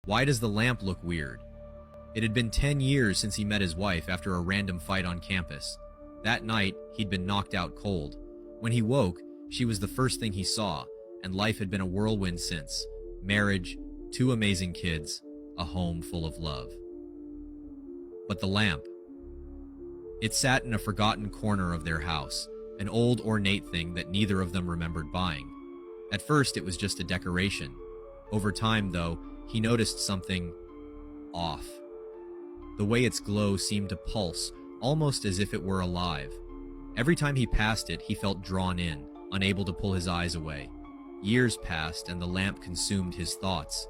Why does the lamp look weird? It had been 10 years since he met his wife after a random fight on campus. That night, he'd been knocked out cold. When he woke, she was the first thing he saw, and life had been a whirlwind since. Marriage, 2 amazing kids, a home full of love. But the lamp. It sat in a forgotten corner of their house, an old ornate thing that neither of them remembered buying. At first, it was just a decoration. Over time, though, he noticed something off. The way its glow seemed to pulse, almost as if it were alive. Every time he passed it, he felt drawn in, unable to pull his eyes away. Years passed, and the lamp consumed his thoughts.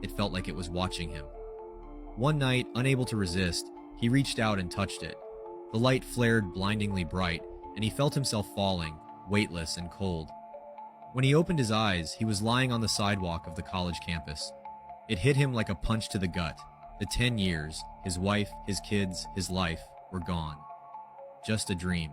It felt like it was watching him. One night, unable to resist, he reached out and touched it. The light flared blindingly bright, and he felt himself falling, weightless and cold. When he opened his eyes, he was lying on the sidewalk of the college campus. It hit him like a punch to the gut. The 10 years, his wife, his kids, his life, were gone. Just a dream.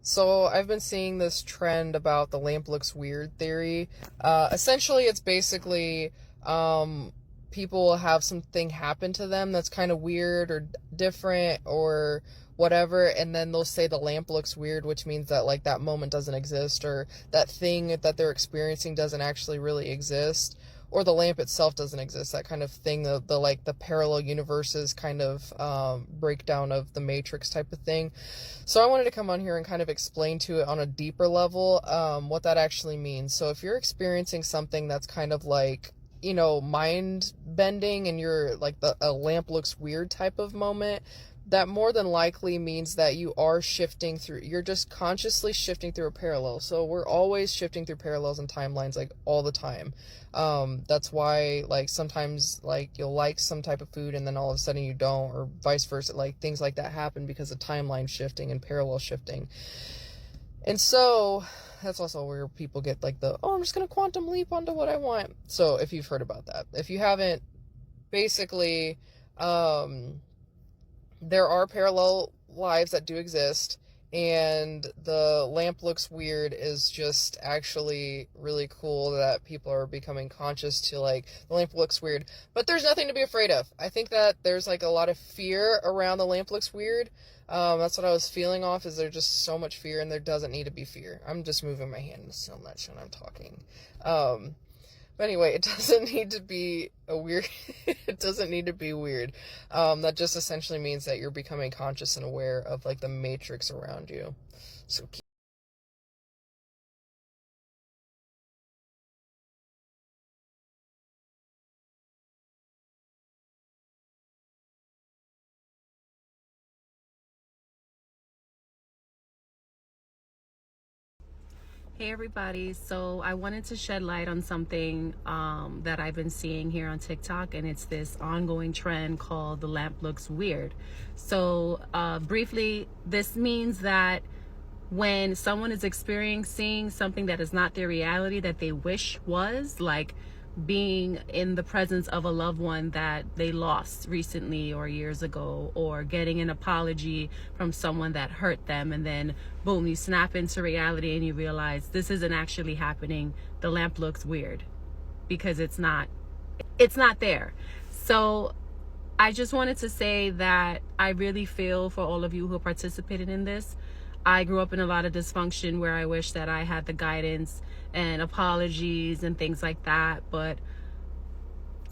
So I've been seeing this trend about the lamp looks weird theory. Essentially, it's basically people will have something happen to them that's kind of weird or different or whatever, and then they'll say the lamp looks weird, which means that like that moment doesn't exist, or that thing that they're experiencing doesn't actually really exist, or the lamp itself doesn't exist, that kind of thing. The parallel universes kind of breakdown of the Matrix type of thing. So I wanted to come on here and kind of explain to it on a deeper level what that actually means. So if you're experiencing something that's kind of like, you know, mind bending, and you're like a lamp looks weird type of moment, that more than likely means that you are shifting through, you're just consciously shifting through a parallel. So we're always shifting through parallels and timelines, like all the time. That's why like sometimes like you'll like some type of food and then all of a sudden you don't, or vice versa. Like things like that happen because of timeline shifting and parallel shifting. And so that's also where people get like I'm just going to quantum leap onto what I want. So if you've heard about that, if you haven't, basically, there are parallel lives that do exist, and the lamp looks weird is just actually really cool that people are becoming conscious to like the lamp looks weird, but there's nothing to be afraid of. I think that there's like a lot of fear around the lamp looks weird. That's what I was feeling off, is there's just so much fear, and there doesn't need to be fear. I'm just moving my hand so much when I'm talking. But anyway, it doesn't need to be it doesn't need to be weird. That just essentially means that you're becoming conscious and aware of like the matrix around you. So Hey everybody, so I wanted to shed light on something that I've been seeing here on TikTok, and it's this ongoing trend called the lamp looks weird. So briefly, this means that when someone is experiencing something that is not their reality that they wish was, like being in the presence of a loved one that they lost recently or years ago, or getting an apology from someone that hurt them, and then boom, you snap into reality and you realize this isn't actually happening. The lamp looks weird because it's not there. So I just wanted to say that I really feel for all of you who participated in this. I grew up in a lot of dysfunction where I wish that I had the guidance and apologies and things like that. But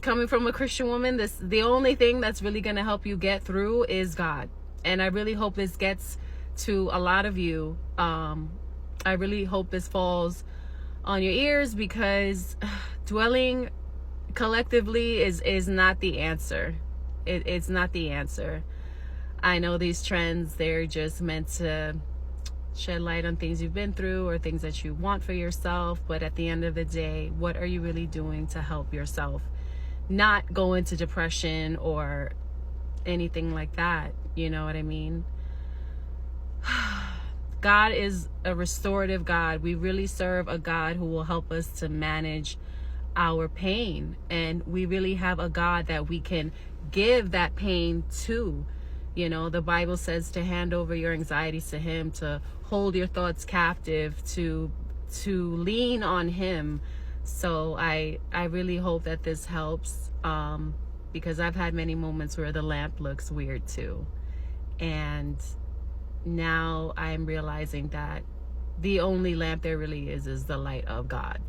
coming from a Christian woman, the only thing that's really going to help you get through is God. And I really hope this gets to a lot of you. I really hope this falls on your ears, because dwelling collectively is not the answer. It's not the answer. I know these trends, they're just meant to shed light on things you've been through or things that you want for yourself, but at the end of the day, what are you really doing to help yourself not go into depression or anything like that? You know what I mean? God is a restorative God. We really serve a God who will help us to manage our pain, and we really have a God that we can give that pain to. You know, the Bible says to hand over your anxieties to him, to hold your thoughts captive, to lean on him. So I really hope that this helps, because I've had many moments where the lamp looks weird too. And now I'm realizing that the only lamp there really is the light of God.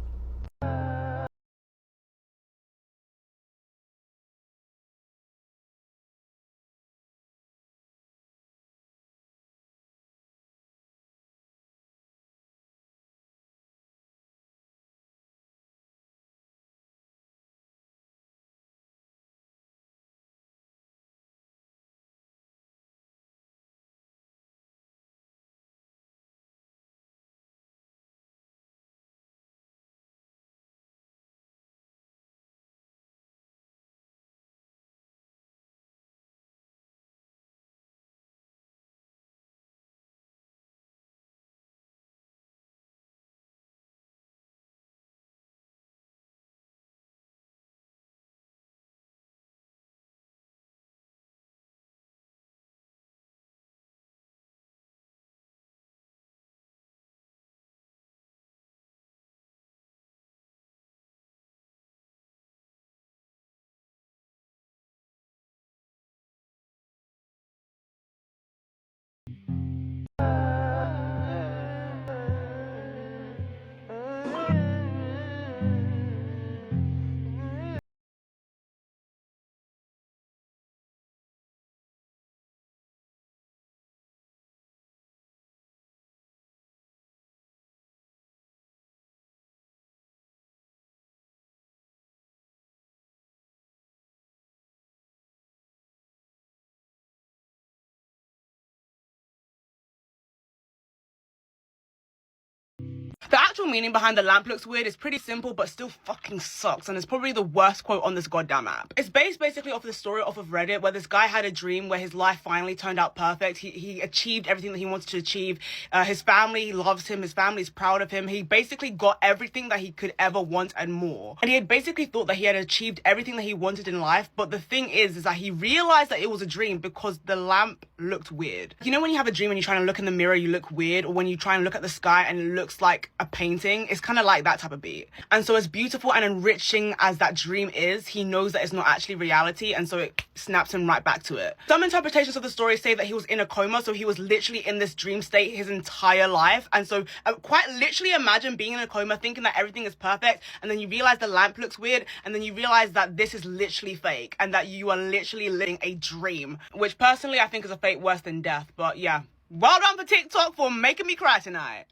The actual meaning behind the lamp looks weird is pretty simple, but still fucking sucks, and it's probably the worst quote on this goddamn app. It's based basically off the story off of Reddit, where this guy had a dream where his life finally turned out perfect. He achieved everything that he wanted to achieve. His family loves him. His family's proud of him. He basically got everything that he could ever want and more. And he had basically thought that he had achieved everything that he wanted in life, but the thing is that he realized that it was a dream because the lamp looked weird. You know when you have a dream and you're trying to look in the mirror, you look weird, or when you try and look at the sky and it looks like a painting? It's kind of like that type of beat. And so as beautiful and enriching as that dream is, he knows that it's not actually reality, and so it snaps him right back to it. Some interpretations of the story say that he was in a coma, so he was literally in this dream state his entire life. And so quite literally imagine being in a coma thinking that everything is perfect, and then you realize the lamp looks weird, and then you realize that this is literally fake and that you are literally living a dream, which personally I think is a fate worse than death. But yeah, well done for TikTok for making me cry tonight.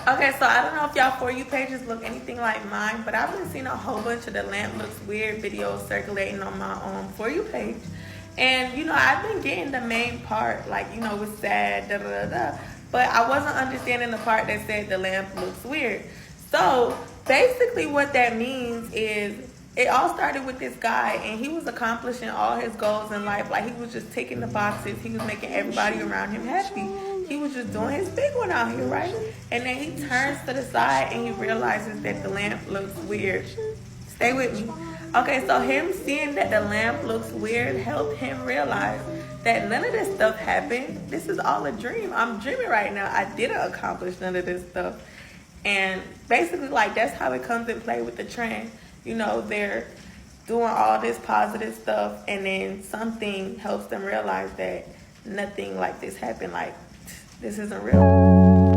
Okay, so I don't know if y'all For You pages look anything like mine, but I've been seeing a whole bunch of the lamp looks weird videos circulating on my For You page. And, you know, I've been getting the main part, like, you know, it's sad, da da da da. But I wasn't understanding the part that said the lamp looks weird. So basically what that means is it all started with this guy, and he was accomplishing all his goals in life. Like, he was just ticking the boxes. He was making everybody around him happy. He was just doing his big one out here, right? And then he turns to the side and he realizes that the lamp looks weird. Stay with me. Okay, so him seeing that the lamp looks weird helped him realize that none of this stuff happened. This is all a dream. I'm dreaming right now. I didn't accomplish none of this stuff. And basically, like, that's how it comes in play with the trend. You know, they're doing all this positive stuff, and then something helps them realize that nothing like this happened. Like, this isn't real.